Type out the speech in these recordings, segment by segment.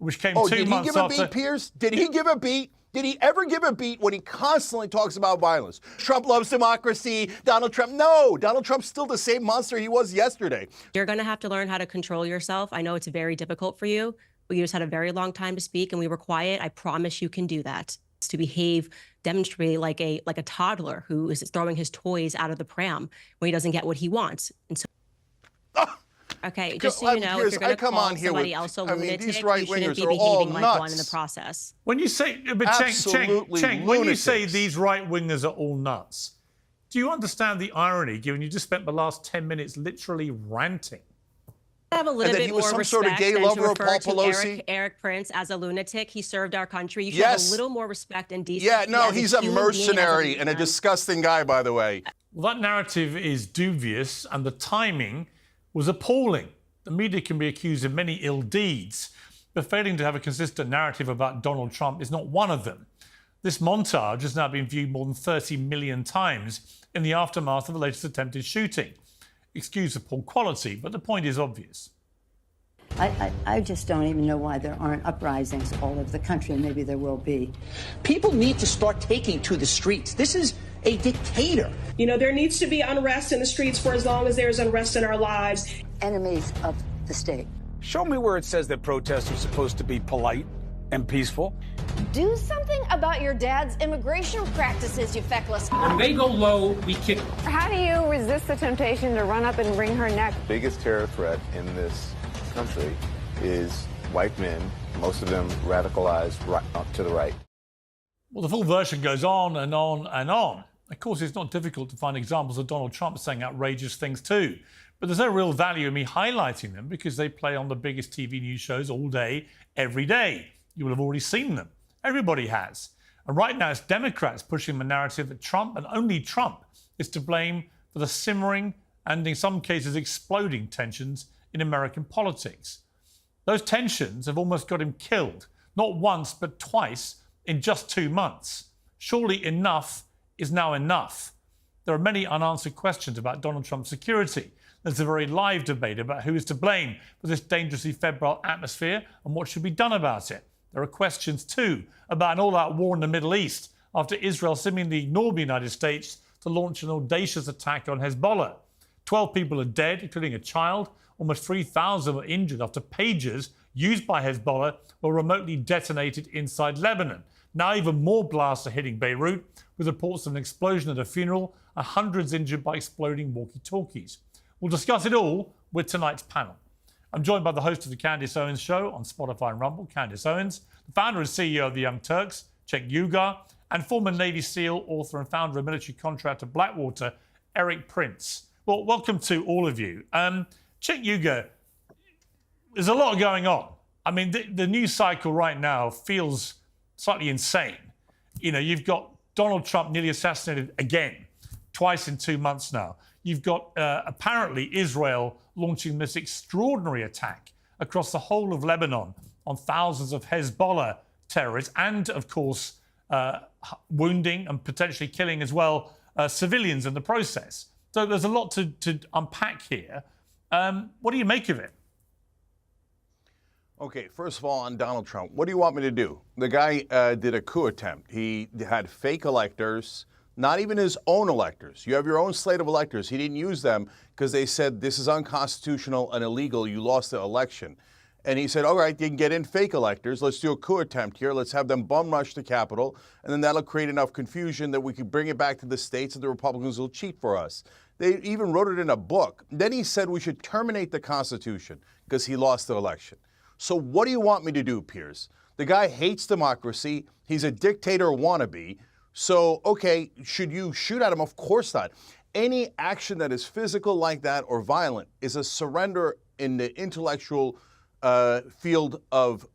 which came Oh, 2 did he months give a after... beat, Piers? Did he give a beat? Did he ever give a beat when he constantly talks about violence? Trump loves democracy. Donald Trump. No, Donald Trump's still the same monster he was yesterday. You're going to have to learn how to control yourself. I know it's very difficult for you, but you just had a very long time to speak and we were quiet. I promise you can do that. To behave, demonstrate like a toddler who is throwing his toys out of the pram when he doesn't get what he wants. And so, okay, just so you know, if you're going to call somebody else a lunatic, you shouldn't be behaving like one in the process. When you say, but Cenk, when you say these right-wingers are all nuts, do you understand the irony, given you just spent the last 10 minutes literally ranting? I have a little bit more respect sort of gay lover of Paul Pelosi. Eric Prince as a lunatic. He served our country. You should have a little more respect and decency. Yeah, no, he's a mercenary and a disgusting guy, by the way. Well, that narrative is dubious, and the timing was appalling. The media can be accused of many ill deeds, but failing to have a consistent narrative about Donald Trump is not one of them. This montage has now been viewed more than 30 million times in the aftermath of the latest attempted shooting. Excuse the poor quality, but the point is obvious. I just don't even know why there aren't uprisings all over the country, and maybe there will be. People need to start taking to the streets. This is a dictator. You know, there needs to be unrest in the streets for as long as there's unrest in our lives. Enemies of the state. Show me where it says that protests are supposed to be polite and peaceful. Do something about your dad's immigration practices, you feckless. When they go low, we kick. How do you resist the temptation to run up and wring her neck? The biggest terror threat in this country is white men, most of them radicalized right up to the right. Well, the full version goes on and on and on. Of course, it's not difficult to find examples of Donald Trump saying outrageous things too. But there's no real value in me highlighting them because they play on the biggest TV news shows all day, every day. You will have already seen them. Everybody has. And right now, it's Democrats pushing the narrative that Trump, and only Trump, is to blame for the simmering and, in some cases, exploding tensions in American politics. Those tensions have almost got him killed, not once, but twice in just 2 months. Surely enough is now enough. There are many unanswered questions about Donald Trump's security. There's a very live debate about who is to blame for this dangerously febrile atmosphere and what should be done about it. There are questions, too, about an all-out war in the Middle East after Israel seemingly ignored the United States to launch an audacious attack on Hezbollah. 12 people are dead, including a child. Almost 3,000 were injured after pagers used by Hezbollah were remotely detonated inside Lebanon. Now even more blasts are hitting Beirut, with reports of an explosion at a funeral and hundreds injured by exploding walkie-talkies. We'll discuss it all with tonight's panel. I'm joined by the host of the Candace Owens Show on Spotify and Rumble, Candace Owens, the founder and CEO of the Young Turks, Cenk Uygur, and former Navy SEAL, author and founder of military contractor Blackwater, Eric Prince. Well, welcome to all of you. Cenk Uygur, there's a lot going on. I mean, the news cycle right now feels slightly insane. You know, you've got Donald Trump nearly assassinated again, twice in 2 months now. You've got apparently Israel launching this extraordinary attack across the whole of Lebanon on thousands of Hezbollah terrorists and, of course, wounding and potentially killing as well civilians in the process. So there's a lot to unpack here. What do you make of it? Okay, first of all, on Donald Trump, what do you want me to do? The guy did a coup attempt. He had fake electors, not even his own electors. You have your own slate of electors. He didn't use them because they said this is unconstitutional and illegal. You lost the election. And he said, all right, you can get in fake electors. Let's do a coup attempt here. Let's have them bum rush the Capitol. And then that'll create enough confusion that we can bring it back to the states and the Republicans will cheat for us. They even wrote it in a book. Then he said we should terminate the Constitution because he lost the election. So what do you want me to do, Piers? The guy hates democracy. He's a dictator wannabe. So, okay, should you shoot at him? Of course not. Any action that is physical like that or violent is a surrender in the intellectual field of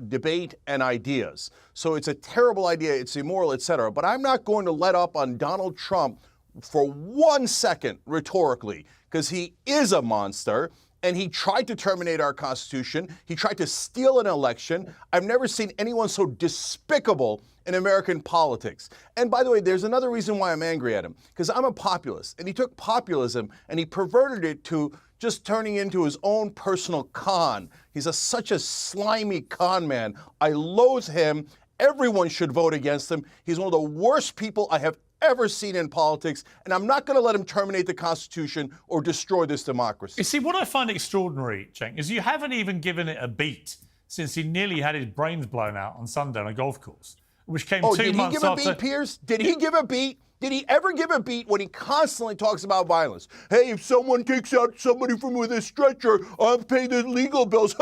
debate and ideas. So it's a terrible idea. It's immoral, etc. But I'm not going to let up on Donald Trump for 1 second rhetorically, because he is a monster. And he tried to terminate our Constitution. He tried to steal an election. I've never seen anyone so despicable in American politics. And by the way, there's another reason why I'm angry at him, because I'm a populist. And he took populism and he perverted it to just turning into his own personal con. He's such a slimy con man. I loathe him. Everyone should vote against him. He's one of the worst people I have ever seen in politics, and I'm not going to let him terminate the Constitution or destroy this democracy. You see, what I find extraordinary, Cenk, is you haven't even given it a beat since he nearly had his brains blown out on Sunday on a golf course, which came 2 months after... Did he give a beat, Piers? Did he give a beat? Did he ever give a beat when he constantly talks about violence? Hey, if someone takes out somebody from with a stretcher, I'll pay the legal bills.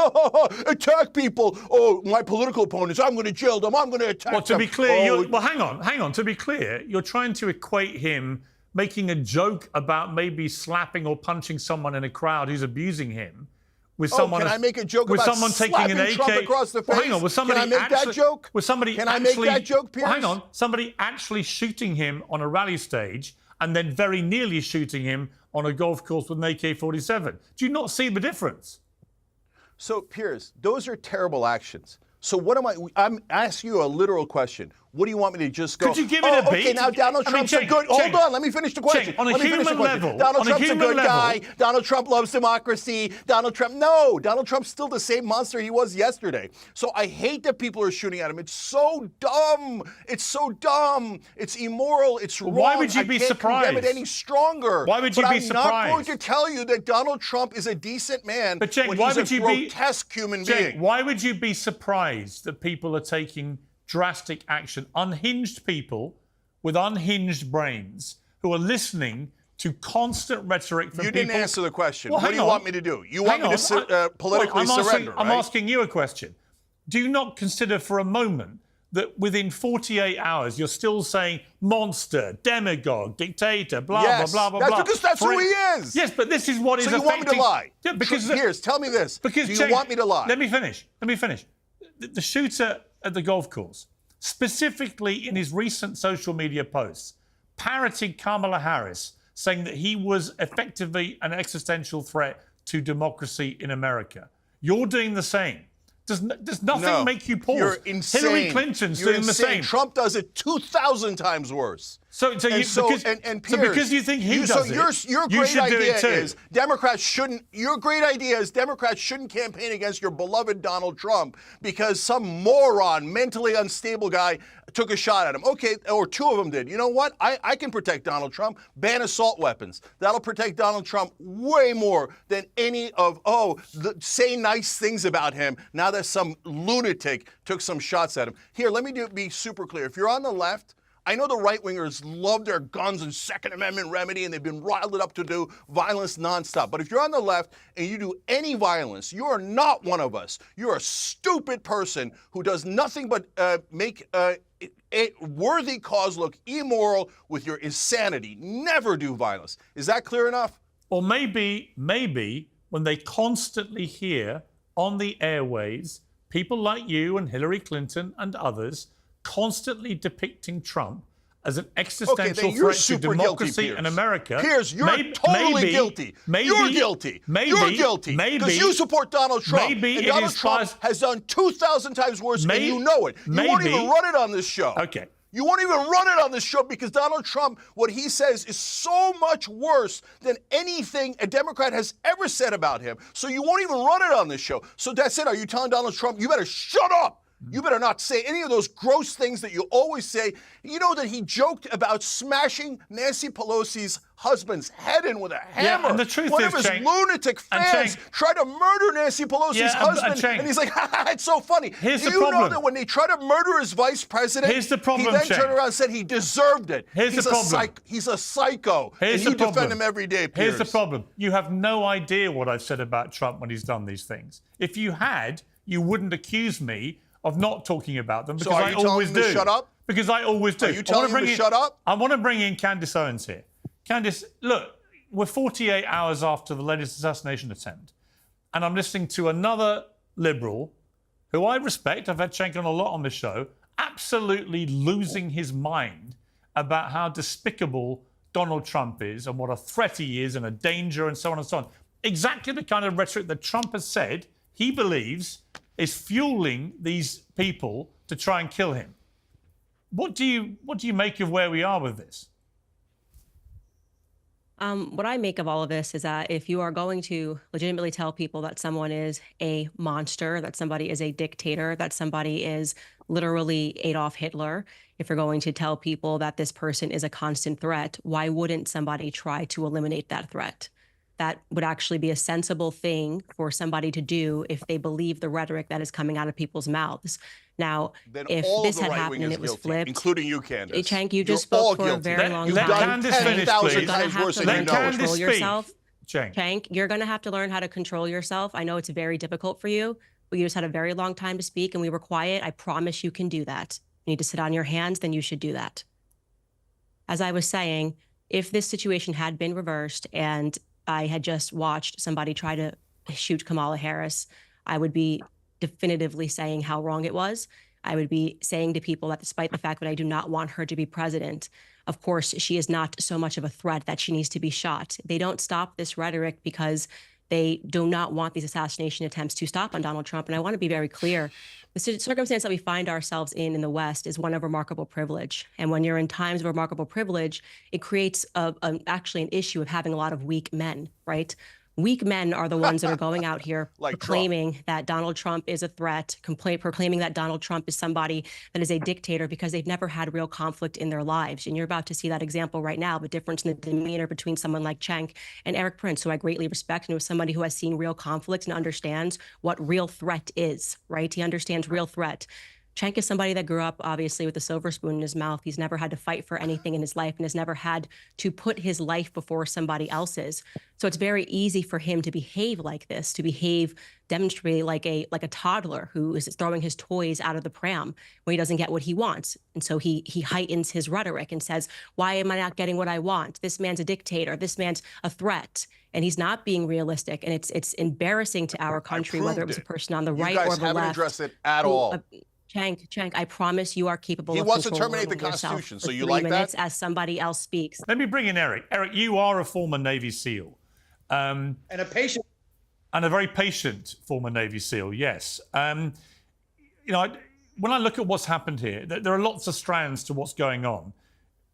Attack people. Oh, my political opponents, I'm going to jail them. I'm going to attack them. Well, to be clear, well, hang on. To be clear, you're trying to equate him making a joke about maybe slapping or punching someone in a crowd who's abusing him with someone. Can I make a joke with about someone taking an AK Trump across the face? Well, hang on, was somebody Can I make that joke? Was somebody Can actually, I make that joke, Piers? Well, hang on, somebody actually shooting him on a rally stage and then very nearly shooting him on a golf course with an AK-47. Do you not see the difference? So, Piers, those are terrible actions. So what am I'm asking you a literal question. What do you want me to just go? Could you give it a beat? Okay, now Donald Trump's a good... Hold on, let me finish the question. On a human level... Donald Trump's a good guy. Donald Trump loves democracy. Donald Trump... No, Donald Trump's still the same monster he was yesterday. So I hate that people are shooting at him. It's so dumb. It's so dumb. It's immoral. It's wrong. Why would you be surprised? I can't condemn it any stronger. Why would you be surprised? I'm not going to tell you that Donald Trump is a decent man but Cenk, when why he's would a you grotesque human being. Why would you be surprised that people are taking drastic action? Unhinged people with unhinged brains who are listening to constant rhetoric from people. You didn't answer the question. Well, what do you want me to do? You want me to politically surrender, right? I'm asking you a question. Do you not consider for a moment that within 48 hours you're still saying monster, demagogue, dictator, blah, yes, blah, blah, blah, blah. Because that's who he is. Yes, but this is what is affecting... So you want me to lie? Yeah, because... Piers, tell me this. Because, do you want me to lie? Let me finish. The shooter at the golf course, specifically in his recent social media posts, parroted Kamala Harris, saying that he was effectively an existential threat to democracy in America. You're doing the same. Does nothing make you pause? You're insane. Hillary Clinton's doing the same. Trump does it 2,000 times worse. Because you think he does it, your you great should do idea it too. is Democrats shouldn't. Your great idea is Democrats shouldn't campaign against your beloved Donald Trump because some moron, mentally unstable guy took a shot at him. Okay, or two of them did. You know what? I can protect Donald Trump. Ban assault weapons. That'll protect Donald Trump way more than any of say nice things about him. Now that some lunatic took some shots at him. Here, let me be super clear. If you're on the left. I know the right-wingers love their guns and Second Amendment remedy, and they've been riled up to do violence nonstop. But if you're on the left and you do any violence, you are not one of us. You're a stupid person who does nothing but make a worthy cause look immoral with your insanity. Never do violence. Is that clear enough? Or maybe when they constantly hear on the airwaves people like you and Hillary Clinton and others constantly depicting Trump as an existential threat to democracy in America. Piers, you're totally guilty. You're guilty. You're guilty. Because you support Donald Trump. And Donald Trump has done 2,000 times worse, and you know it. You won't even run it on this show. Okay. You won't even run it on this show because Donald Trump, what he says is so much worse than anything a Democrat has ever said about him. So you won't even run it on this show. So that's it. Are you telling Donald Trump, you better shut up? You better not say any of those gross things that you always say. You know that he joked about smashing Nancy Pelosi's husband's head in with a hammer. Yeah, and the truth One is, of his Cenk, lunatic fans tried to murder Nancy Pelosi's husband, and he's like, it's so funny. Here's Do the you problem. know that when they try to murder his vice president, Here's the problem, he then Cenk. turned around and said he deserved it. Here's the problem. He's a psycho, Here's and you the problem. defend him every day, Piers. Here's the problem. You have no idea what I've said about Trump when he's done these things. If you had, you wouldn't accuse me of not talking about them because so are I you always telling him do. To shut up? Because I always do. Are you telling him to shut up? I want to bring in Candace Owens here. Candace, look, we're 48 hours after the latest assassination attempt, and I'm listening to another liberal who I respect, I've had Cenk on a lot on this show, absolutely losing his mind about how despicable Donald Trump is and what a threat he is and a danger and so on and so on. Exactly the kind of rhetoric that Trump has said he believes is fueling these people to try and kill him. What do you make of where we are with this? What I make of all of this is that if you are going to legitimately tell people that someone is a monster, that somebody is a dictator, that somebody is literally Adolf Hitler, if you're going to tell people that this person is a constant threat, why wouldn't somebody try to eliminate that threat? That would actually be a sensible thing for somebody to do if they believe the rhetoric that is coming out of people's mouths. Now, Then if all this of the had right happened wing and is it was guilty, flipped, including you, Candace. Cenk, you You're just all spoke for a guilty. very long You've time. done Candace finish, 10,000 please. times worse than Let you know. Candace Control speak. yourself. Cenk. Cenk, you're going to have to learn how to control yourself. I know it's very difficult for you, but you just had a very long time to speak and we were quiet. I promise you can do that. You need to sit on your hands, then you should do that. As I was saying, if this situation had been reversed and I had just watched somebody try to shoot Kamala Harris, I would be definitively saying how wrong it was. I would be saying to people that despite the fact that I do not want her to be president, of course, she is not so much of a threat that she needs to be shot. They don't stop this rhetoric because they do not want these assassination attempts to stop on Donald Trump. And I want to be very clear. The circumstance that we find ourselves in the West is one of remarkable privilege. And when you're in times of remarkable privilege, it creates actually an issue of having a lot of weak men, right? Weak men are the ones that are going out here Like proclaiming that Donald Trump is a threat, proclaiming that Donald Trump is somebody that is a dictator because they've never had real conflict in their lives. And you're about to see that example right now, the difference in the demeanor between someone like Cenk and Eric Prince, who I greatly respect, and who is somebody who has seen real conflict and understands what real threat is, right? He understands real threat. Cenk is somebody that grew up, obviously, with a silver spoon in his mouth. He's never had to fight for anything in his life and has never had to put his life before somebody else's. So it's very easy for him to behave like this, to behave demonstrably like a toddler who is throwing his toys out of the pram when he doesn't get what he wants. And so he heightens his rhetoric and says, why am I not getting what I want? This man's a dictator. This man's a threat. And he's not being realistic. And it's embarrassing to our country, whether it was a person on the right or the left. You guys haven't addressed it at all. Cenk, I promise you are capable He of wants to controlling terminate the yourself Constitution, for so you 3 like that? minutes as somebody else speaks. Let me bring in Eric. Eric, you are a former Navy SEAL. And a patient. And a very patient former Navy SEAL, yes. You know, when I look at what's happened here, there are lots of strands to what's going on.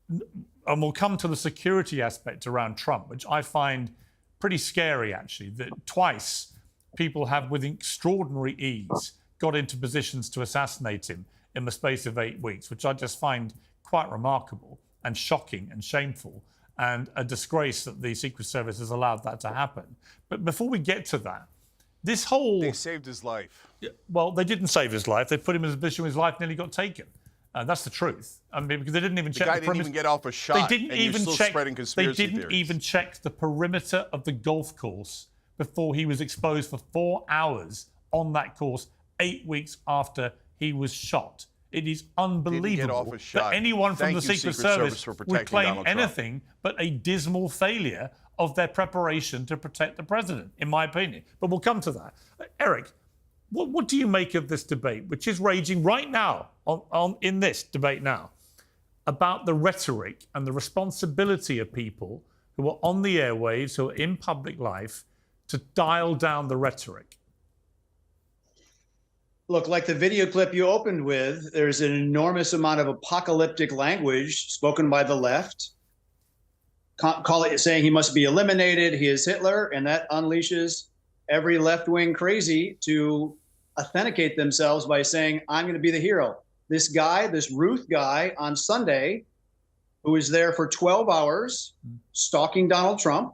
And we'll come to the security aspect around Trump, which I find pretty scary, actually, that twice people have, with extraordinary ease, got into positions to assassinate him in the space of 8 weeks, which I just find quite remarkable and shocking and shameful, and a disgrace that the Secret Service has allowed that to happen. But before we get to that, this whole... They saved his life. Well, they didn't save his life. They put him in a position where his life nearly got taken. That's the truth. I mean, because they didn't even check the guy the perimeter. didn't even get off a shot. They didn't and even you're still check. spreading conspiracy They didn't theories. even check the perimeter of the golf course before he was exposed for 4 hours on that course 8 weeks after he was shot. It is unbelievable that anyone from the Secret Service would claim anything but a dismal failure of their preparation to protect the president, in my opinion. But we'll come to that. Eric, what do you make of this debate, which is raging right now, in this debate now, about the rhetoric and the responsibility of people who are on the airwaves, who are in public life, to dial down the rhetoric? Look, like the video clip you opened with, there's an enormous amount of apocalyptic language spoken by the left, saying he must be eliminated, he is Hitler, and that unleashes every left-wing crazy to authenticate themselves by saying, I'm going to be the hero. This guy, this Ruth guy on Sunday, who was there for 12 hours stalking Donald Trump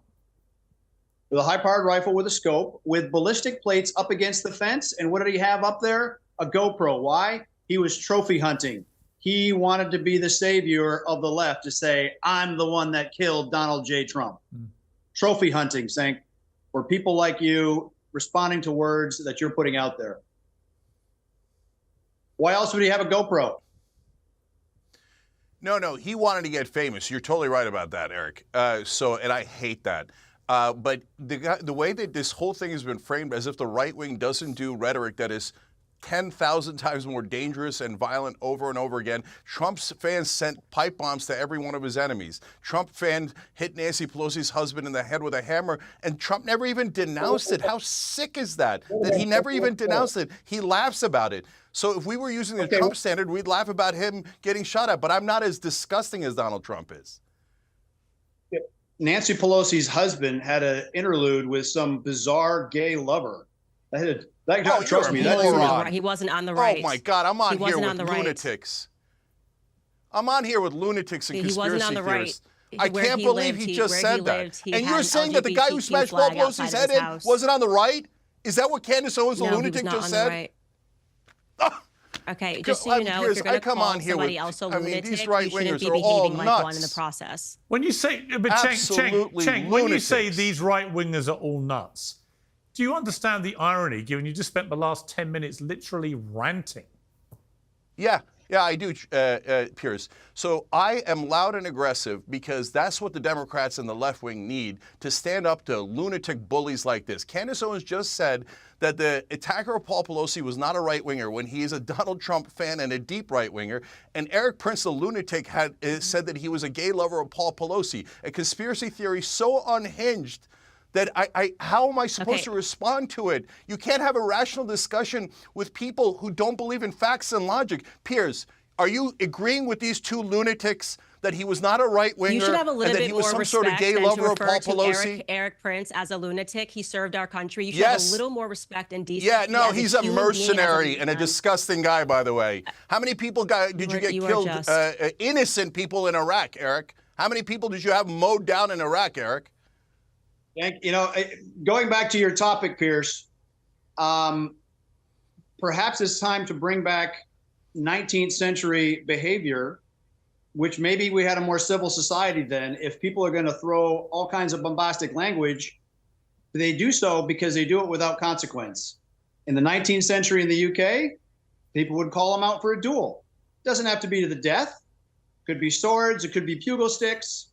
with a high-powered rifle with a scope, with ballistic plates up against the fence. And what did he have up there? A GoPro. Why? He was trophy hunting. He wanted to be the savior of the left, to say, I'm the one that killed Donald J. Trump. Trophy hunting, Cenk, for people like you responding to words that you're putting out there. Why else would he have a GoPro? No, he wanted to get famous. You're totally right about that, Eric. And I hate that. But the way that this whole thing has been framed, as if the right wing doesn't do rhetoric that is 10,000 times more dangerous and violent over and over again. Trump's fans sent pipe bombs to every one of his enemies. Trump fans hit Nancy Pelosi's husband in the head with a hammer, and Trump never even denounced it. How sick is that? That he never even denounced it. He laughs about it. So if we were using the Trump standard, we'd laugh about him getting shot at. But I'm not as disgusting as Donald Trump is. Nancy Pelosi's husband had an interlude with some bizarre gay lover. Trust me, he wasn't on the right. Oh my God, I'm on here with right. lunatics. I'm on here with lunatics and conspiracy wasn't on the theorists. right. I can't believe he just said that. And you're saying that the guy who smashed Paul Pelosi's head in wasn't on the right? Is that what Candace Owens, the lunatic, just said? Right. Okay, just so you know, if you're going to call somebody else a lunatic, you shouldn't be behaving like one in the process. When you say, but Cenk, when you say these right-wingers are all nuts, do you understand the irony, given you just spent the last 10 minutes literally ranting? Yeah, I do, Piers. So I am loud and aggressive because that's what the Democrats and the left wing need to stand up to lunatic bullies like this. Candace Owens just said that the attacker of Paul Pelosi was not a right-winger when he is a Donald Trump fan and a deep right-winger. And Eric Prince, the lunatic, had said that he was a gay lover of Paul Pelosi, a conspiracy theory so unhinged that how am I supposed to respond to it? You can't have a rational discussion with people who don't believe in facts and logic. Piers, are you agreeing with these two lunatics that he was not a right-winger you should have a little and that bit he was more some sort of respect gay than lover to of Paul refer to Pelosi? Eric Prince as a lunatic. He served our country. You should have a little more respect and decency. Yeah, no, he's a human mercenary being, and a disgusting guy, by the way. How many people did you get killed? Innocent people in Iraq, Eric. How many people did you have mowed down in Iraq, Eric? You know, going back to your topic, Pierce, perhaps it's time to bring back 19th century behavior, which maybe we had a more civil society then. If people are going to throw all kinds of bombastic language, they do so because they do it without consequence. In the 19th century in the UK, people would call them out for a duel. It doesn't have to be to the death. It could be swords. It could be pugil sticks.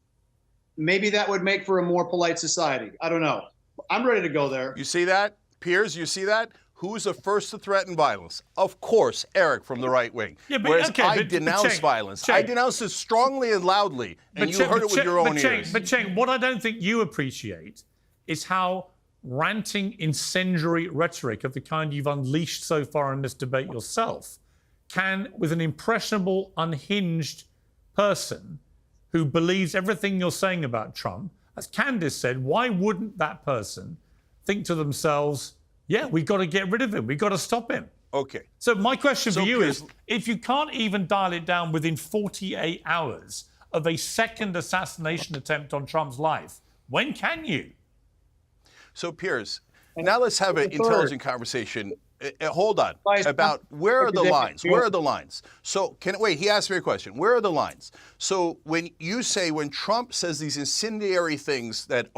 Maybe that would make for a more polite society. I don't know. I'm ready to go there. You see that, Piers? You see that? Who's the first to threaten violence? Of course, Eric from the right wing. Yeah, but, whereas I denounce violence. I denounce it strongly and loudly, and you heard it with your own ears. But Cenk, what I don't think you appreciate is how ranting, incendiary rhetoric of the kind you've unleashed so far in this debate yourself can, with an impressionable, unhinged person who believes everything you're saying about Trump, as Candace said, why wouldn't that person think to themselves, yeah, we've got to get rid of him, we've got to stop him? Okay. So my question for you is, if you can't even dial it down within 48 hours of a second assassination attempt on Trump's life, when can you? So, Piers, now let's have an intelligent conversation. Hold on. About where are the lines? Where are the lines? So, wait, he asked me a question. Where are the lines? So, when Trump says these incendiary things that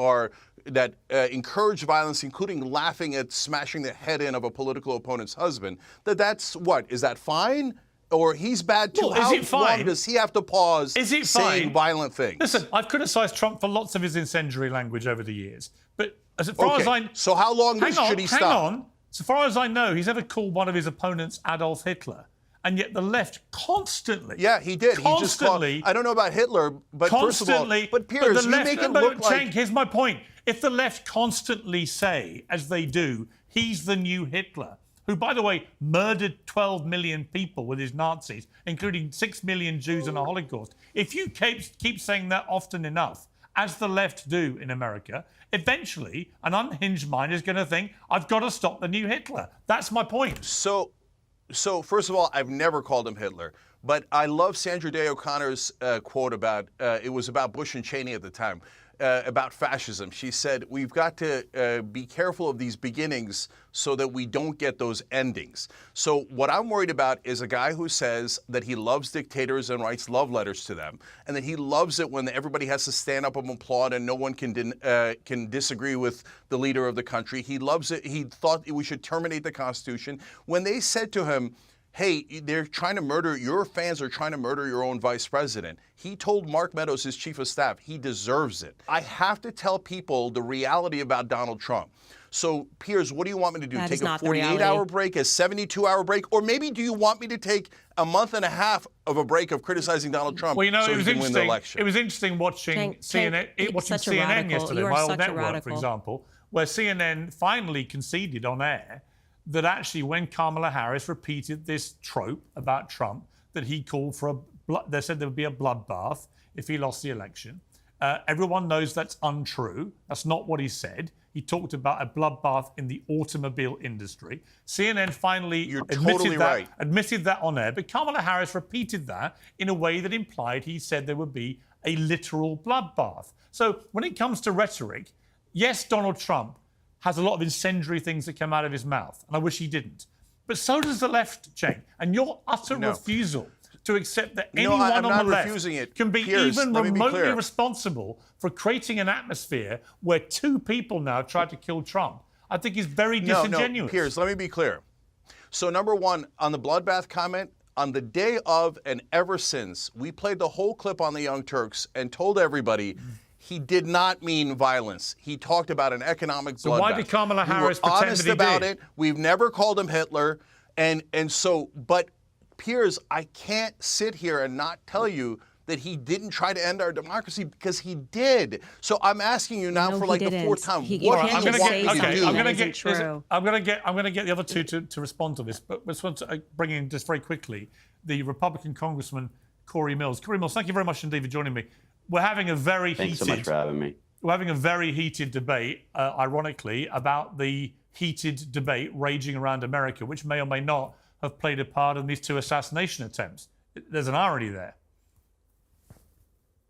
encourage violence, including laughing at smashing the head in of a political opponent's husband, that's what? Is that fine? Or he's bad too? Well, is it fine? How long does he have to pause saying violent things? Listen, I've criticised Trump for lots of his incendiary language over the years. But as far as I... So how long should he stop? Hang on. So far as I know, he's never called one of his opponents Adolf Hitler. And yet the left constantly... Yeah, he did. He just called... I don't know about Hitler, but first of all... But Piers, you make it look like... Cenk, here's my point. If the left constantly say, as they do, he's the new Hitler, who, by the way, murdered 12 million people with his Nazis, including 6 million Jews in the Holocaust, if you keep saying that often enough, as the left do in America, eventually an unhinged mind is going to think, I've got to stop the new Hitler. That's my point. So first of all, I've never called him Hitler. But I love Sandra Day O'Connor's quote about, it was about Bush and Cheney at the time, about fascism. She said, we've got to be careful of these beginnings so that we don't get those endings. So what I'm worried about is a guy who says that he loves dictators and writes love letters to them, and that he loves it when everybody has to stand up and applaud and no one can disagree with the leader of the country. He loves it. He thought we should terminate the Constitution. When they said to him, hey, they're trying to murder, your fans are trying to murder your own vice president. He told Mark Meadows, his chief of staff, he deserves it. I have to tell people the reality about Donald Trump. So, Piers, what do you want me to do? Take a 48-hour break, a 72-hour break? Or maybe do you want me to take a month and a half of a break of criticizing Donald Trump so he can win the election? It was interesting watching CNN yesterday, my old network, for example, where CNN finally conceded on air that actually when Kamala Harris repeated this trope about Trump, that he called for they said there would be a bloodbath if he lost the election, Everyone knows that's untrue. That's not what he said. He talked about a bloodbath in the automobile industry. CNN finally admitted that on air, but Kamala Harris repeated that in a way that implied he said there would be a literal bloodbath. So when it comes to rhetoric, yes, Donald Trump has a lot of incendiary things that come out of his mouth, and I wish he didn't. But so does the left, Cenk. And your utter refusal to accept that anyone on the left can be even remotely responsible for creating an atmosphere where two people now tried to kill Trump, I think is very disingenuous. No, Piers, let me be clear. So number one, on the bloodbath comment, on the day of and ever since, we played the whole clip on the Young Turks and told everybody he did not mean violence. He talked about an economic bloodbath. So why did Kamala Harris pretend honest that he about did? it. We've never called him Hitler. But Piers, I can't sit here and not tell you that he didn't try to end our democracy, because he did. So I'm asking you now for like the fourth time. I'm going to get the other two to respond to this, but I just want to bring in just very quickly the Republican Congressman Corey Mills. Corey Mills, thank you very much indeed for joining me. We're having a very Thanks so much for having me. We're having a very heated debate, ironically, about the heated debate raging around America, which may or may not have played a part in these two assassination attempts. There's an irony there.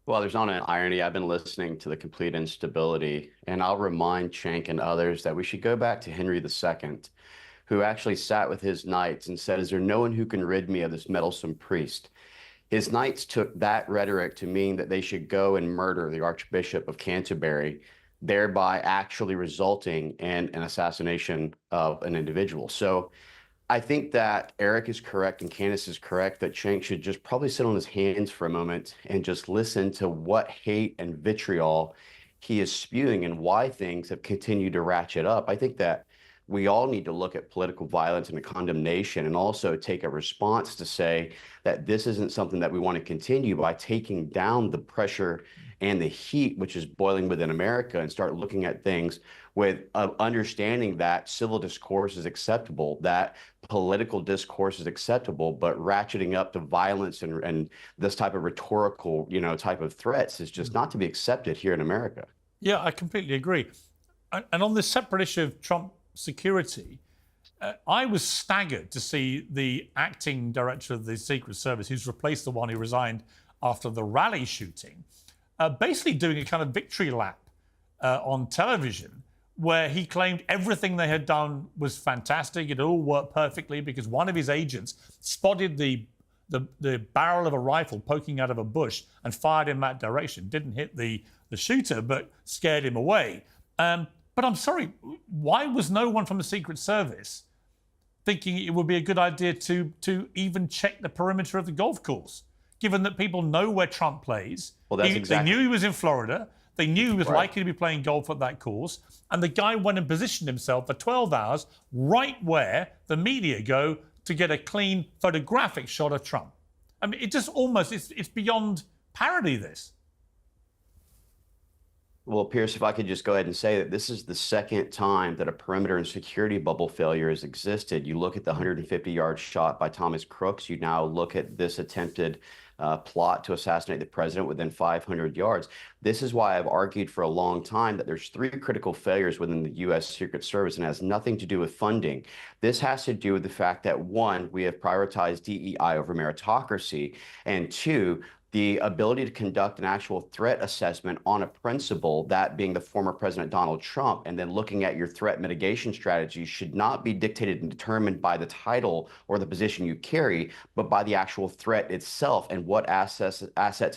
Well, there's not an irony. I've been listening to the complete instability, and I'll remind Cenk and others that we should go back to Henry II, who actually sat with his knights and said, "Is there no one who can rid me of this meddlesome priest?" His knights took that rhetoric to mean that they should go and murder the Archbishop of Canterbury, thereby actually resulting in an assassination of an individual. So I think that Eric is correct and Candace is correct that Cenk should just probably sit on his hands for a moment and just listen to what hate and vitriol he is spewing and why things have continued to ratchet up. I think that we all need to look at political violence and a condemnation, and also take a response to say that this isn't something that we want to continue, by taking down the pressure and the heat which is boiling within America, and start looking at things with understanding that civil discourse is acceptable, that political discourse is acceptable, but ratcheting up to violence and this type of rhetorical, type of threats is just not to be accepted here in America. Yeah, I completely agree. And on this separate issue of Trump security, I was staggered to see the acting director of the Secret Service, who's replaced the one who resigned after the rally shooting, basically doing a kind of victory lap on television, where he claimed everything they had done was fantastic. It all worked perfectly because one of his agents spotted the barrel of a rifle poking out of a bush and fired in that direction. Didn't hit the shooter, but scared him away. But I'm sorry, why was no one from the Secret Service thinking it would be a good idea to even check the perimeter of the golf course, given that people know where Trump plays? Well, They knew he was in Florida. They knew he was likely to be playing golf at that course. And the guy went and positioned himself for 12 hours right where the media go to get a clean photographic shot of Trump. I mean, it just almost, it's beyond parody, this. Well, Pierce, if I could just go ahead and say that this is the second time that a perimeter and security bubble failure has existed. You look at the 150-yard shot by Thomas Crooks. You now look at this attempted plot to assassinate the president within 500 yards. This is why I've argued for a long time that there's three critical failures within the U.S. Secret Service, and it has nothing to do with funding. This has to do with the fact that, one, we have prioritized DEI over meritocracy, and two, the ability to conduct an actual threat assessment on a principle, that being the former President Donald Trump, and then looking at your threat mitigation strategy should not be dictated and determined by the title or the position you carry, but by the actual threat itself and what assets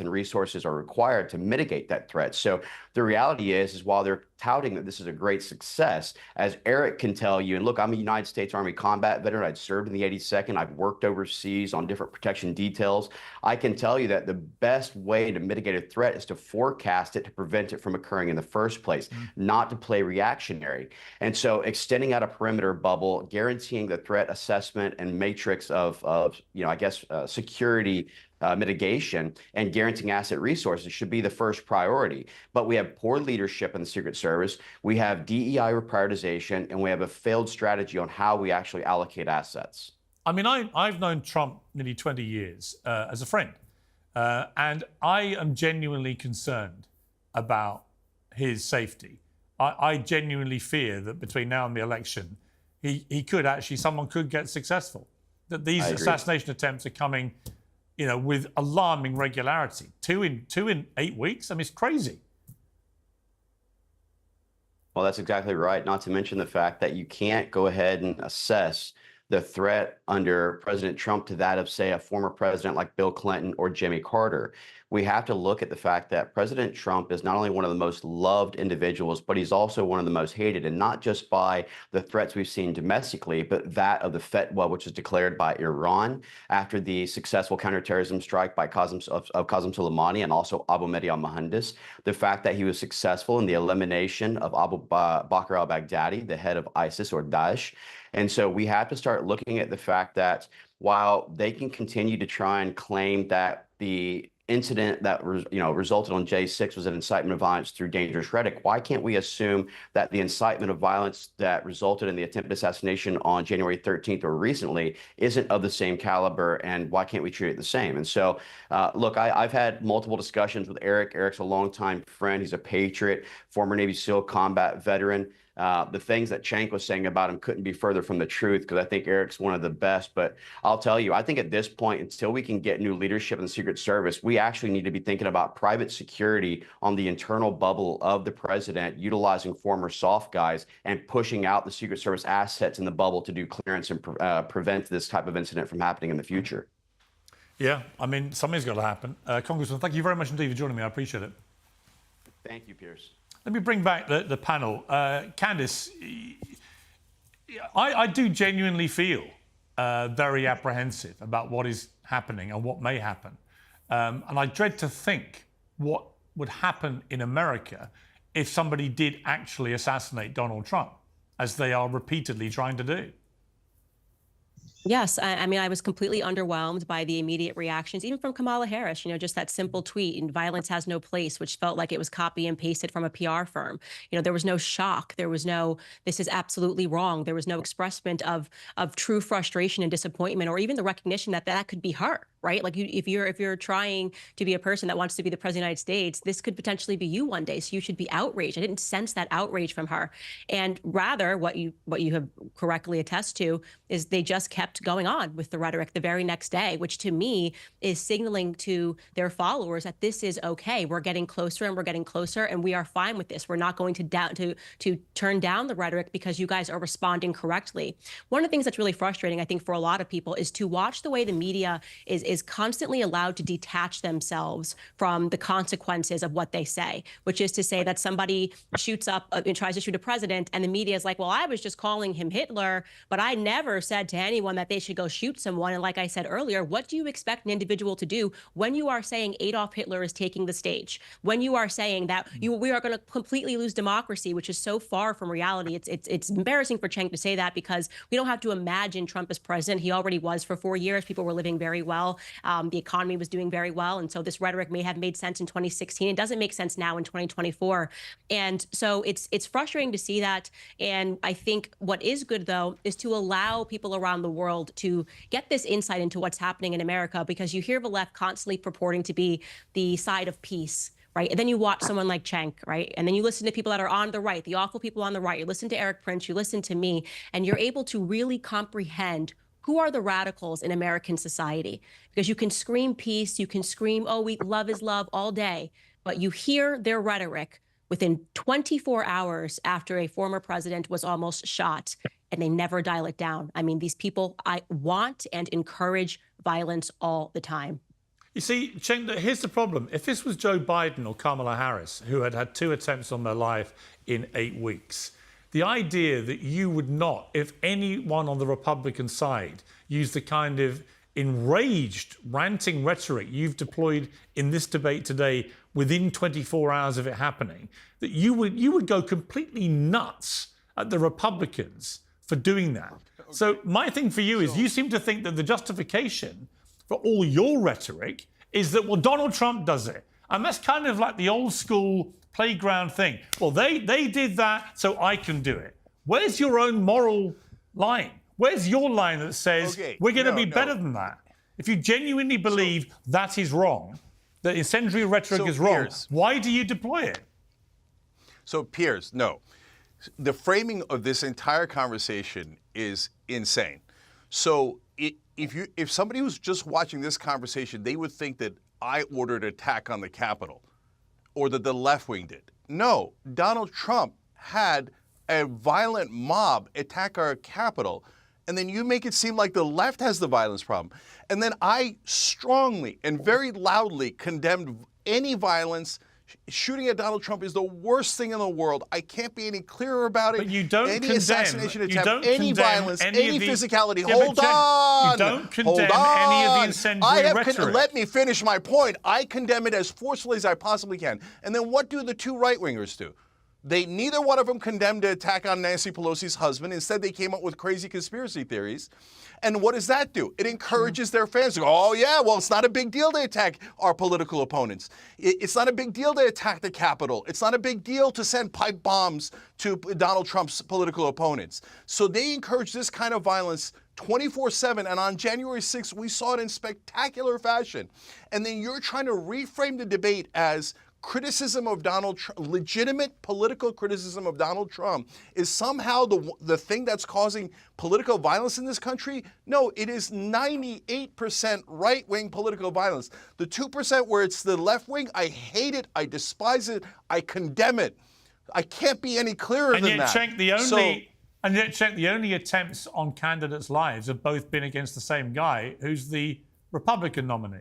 and resources are required to mitigate that threat. So the reality is while they're touting that this is a great success, as Eric can tell you, and look, I'm a United States Army combat veteran. I'd served in the 82nd. I've worked overseas on different protection details. I can tell you that the best way to mitigate a threat is to forecast it, to prevent it from occurring in the first place, not to play reactionary. And so extending out a perimeter bubble, guaranteeing the threat assessment and matrix of security mitigation, and guaranteeing asset resources should be the first priority. But we have poor leadership in the Secret Service, we have DEI reprioritization, and we have a failed strategy on how we actually allocate assets. I mean, I've known Trump nearly 20 years as a friend, and I am genuinely concerned about his safety. I genuinely fear that between now and the election, he could actually, someone could get successful. That these assassination attempts are coming, with alarming regularity. Two in 8 weeks. I mean, it's crazy. Well, that's exactly right. Not to mention the fact that you can't go ahead and assess the threat under President Trump to that of, say, a former president like Bill Clinton or Jimmy Carter. We have to look at the fact that President Trump is not only one of the most loved individuals, but he's also one of the most hated, and not just by the threats we've seen domestically, but that of the fatwa, which was declared by Iran after the successful counterterrorism strike by Qasem Soleimani and also Abu Mahdi al-Mohandes. The fact that he was successful in the elimination of Abu Bakr al-Baghdadi, the head of ISIS or Daesh. And so we have to start looking at the fact that while they can continue to try and claim that the incident that resulted on J6 was an incitement of violence through dangerous rhetoric, why can't we assume that the incitement of violence that resulted in the attempted assassination on January 13th or recently isn't of the same caliber, and why can't we treat it the same? And so, look, I've had multiple discussions with Eric. Eric's a longtime friend. He's a patriot, former Navy SEAL combat veteran. The things that Cenk was saying about him couldn't be further from the truth, because I think Eric's one of the best. But I'll tell you, I think at this point, until we can get new leadership in the Secret Service, we actually need to be thinking about private security on the internal bubble of the president, utilizing former soft guys and pushing out the Secret Service assets in the bubble to do clearance and prevent this type of incident from happening in the future. Yeah, I mean, something's got to happen. Congressman, thank you very much indeed for joining me. I appreciate it. Thank you, Piers. Let me bring back the panel. Candace, I do genuinely feel very apprehensive about what is happening and what may happen. And I dread to think what would happen in America if somebody did actually assassinate Donald Trump, as they are repeatedly trying to do. Yes, I mean, I was completely underwhelmed by the immediate reactions, even from Kamala Harris, just that simple tweet, and violence has no place, which felt like it was copy and pasted from a PR firm. There was no shock. There was no, this is absolutely wrong. There was no expressment of true frustration and disappointment, or even the recognition that that could be her, right? Like if you're trying to be a person that wants to be the president of the United States, this could potentially be you one day. So you should be outraged. I didn't sense that outrage from her. And rather, what you have correctly attest to is they just kept going on with the rhetoric the very next day, which to me is signaling to their followers that this is okay. We're getting closer and we're getting closer, and we are fine with this. We're not going to turn down the rhetoric because you guys are responding correctly. One of the things that's really frustrating, I think, for a lot of people is to watch the way the media is constantly allowed to detach themselves from the consequences of what they say, which is to say that somebody shoots up and tries to shoot a president, and the media is like, well, I was just calling him Hitler, but I never said to anyone that they should go shoot someone. And like I said earlier, what do you expect an individual to do when you are saying Adolf Hitler is taking the stage? When you are saying that we are going to completely lose democracy, which is so far from reality. It's embarrassing for Cenk to say that, because we don't have to imagine Trump as president. He already was for 4 years. People were living very well. The economy was doing very well. And so this rhetoric may have made sense in 2016. It doesn't make sense now in 2024. And so it's frustrating to see that. And I think what is good, though, is to allow people around the world to get this insight into what's happening in America, because you hear the left constantly purporting to be the side of peace, right? And then you watch someone like Cenk, right? And then you listen to people that are on the right, the awful people on the right. You listen to Eric Prince, you listen to me, and you're able to really comprehend who are the radicals in American society. Because you can scream peace, you can scream, oh, love is love all day, but you hear their rhetoric within 24 hours after a former president was almost shot, and they never dial it down. I mean, these people, I want and encourage violence all the time. You see, Cenk, here's the problem. If this was Joe Biden or Kamala Harris, who had had 2 attempts on their life in 8 weeks, the idea that you would not, if anyone on the Republican side used the kind of enraged, ranting rhetoric you've deployed in this debate today within 24 hours of it happening, that you would go completely nuts at the Republicans for doing that. Okay. So my thing for you is, you seem to think that the justification for all your rhetoric is that, well, Donald Trump does it. And that's kind of like the old school playground thing. Well, they did that, so I can do it. Where's your own moral line? Where's your line that says, we're going to be better than that? If you genuinely believe that is wrong, that incendiary rhetoric is wrong, why do you deploy it? So, Piers, no. The framing of this entire conversation is insane. So if somebody was just watching this conversation, they would think that I ordered an attack on the Capitol or that the left wing did. No, Donald Trump had a violent mob attack our Capitol, and then you make it seem like the left has the violence problem. And then I strongly and very loudly condemned any violence. Shooting at Donald Trump is the worst thing in the world. I can't be any clearer about it. But you don't any condemn, assassination attempt, condemn any violence, any physicality. Yeah, Hold on. You don't condemn any of the incendiary rhetoric. Let me finish my point. I condemn it as forcefully as I possibly can. And then what do the two right-wingers do? Neither one of them condemned the attack on Nancy Pelosi's husband. Instead, they came up with crazy conspiracy theories. And what does that do? It encourages their fans to go, oh, yeah, well, it's not a big deal to attack our political opponents. It's not a big deal to attack the Capitol. It's not a big deal to send pipe bombs to Donald Trump's political opponents. So they encourage this kind of violence 24/7. And on January 6th, we saw it in spectacular fashion. And then you're trying to reframe the debate as criticism of Donald Trump, legitimate political criticism of Donald Trump, is somehow the thing that's causing political violence in this country. No, it is 98% right-wing political violence. The 2% where it's the left wing, I hate it, I despise it, I condemn it. I can't be any clearer than that. Cenk, the only attempts on candidates' lives have both been against the same guy, who's the Republican nominee.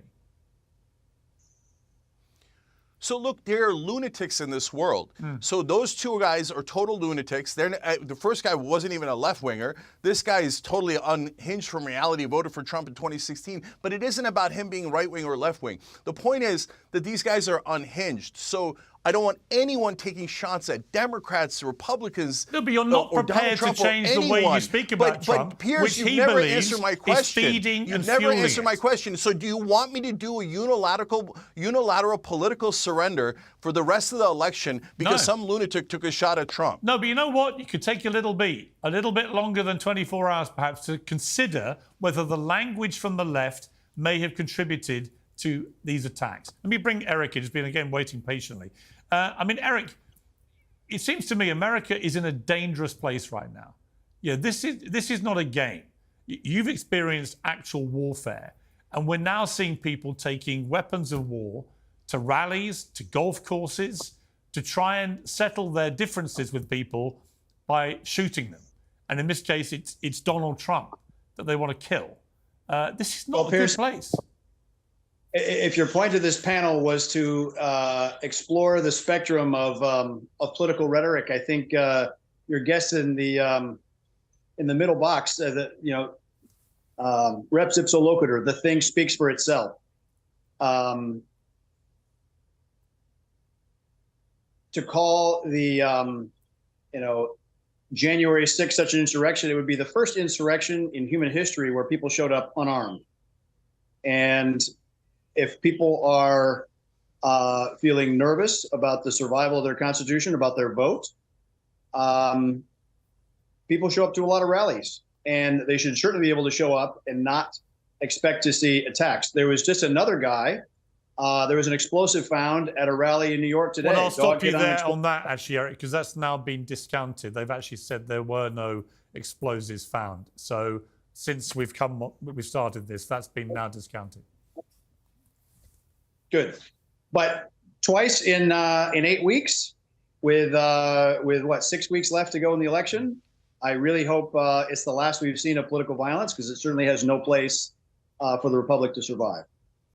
So look, there are lunatics in this world. So those two guys are total lunatics. The first guy wasn't even a left-winger. This guy is totally unhinged from reality, voted for Trump in 2016. But it isn't about him being right-wing or left-wing. The point is that these guys are unhinged. So I don't want anyone taking shots at Democrats, Republicans, no, but you're not prepared to change the way you speak about Trump, but Piers, which you've he never believes answered my question. Is feeding you've and never fueling answered my it. question. So do you want me to do a unilateral political surrender for the rest of the election because some lunatic took a shot at Trump? No, but you know what? You could take a little bit longer than 24 hours perhaps, to consider whether the language from the left may have contributed to these attacks. Let me bring Eric in, who's been, again, waiting patiently. Eric, it seems to me America is in a dangerous place right now. Yeah, this is not a game. You've experienced actual warfare, and we're now seeing people taking weapons of war to rallies, to golf courses, to try and settle their differences with people by shooting them. And in this case, it's Donald Trump that they want to kill. This is not a good place. If your point of this panel was to explore the spectrum of political rhetoric, I think your guest in the middle box, Reps ipso loquitur, the thing speaks for itself. To call the January 6th such an insurrection, it would be the first insurrection in human history where people showed up unarmed. And if people are feeling nervous about the survival of their Constitution, about their vote, people show up to a lot of rallies, and they should certainly be able to show up and not expect to see attacks. There was just another guy. There was an explosive found at a rally in New York today. Well, I'll stop you there on that, actually, Eric, because that's now been discounted. They've actually said there were no explosives found. So since we've started this, that's been now discounted. Good, but twice in 8 weeks, with what, 6 weeks left to go in the election, I really hope it's the last we've seen of political violence, because it certainly has no place for the republic to survive.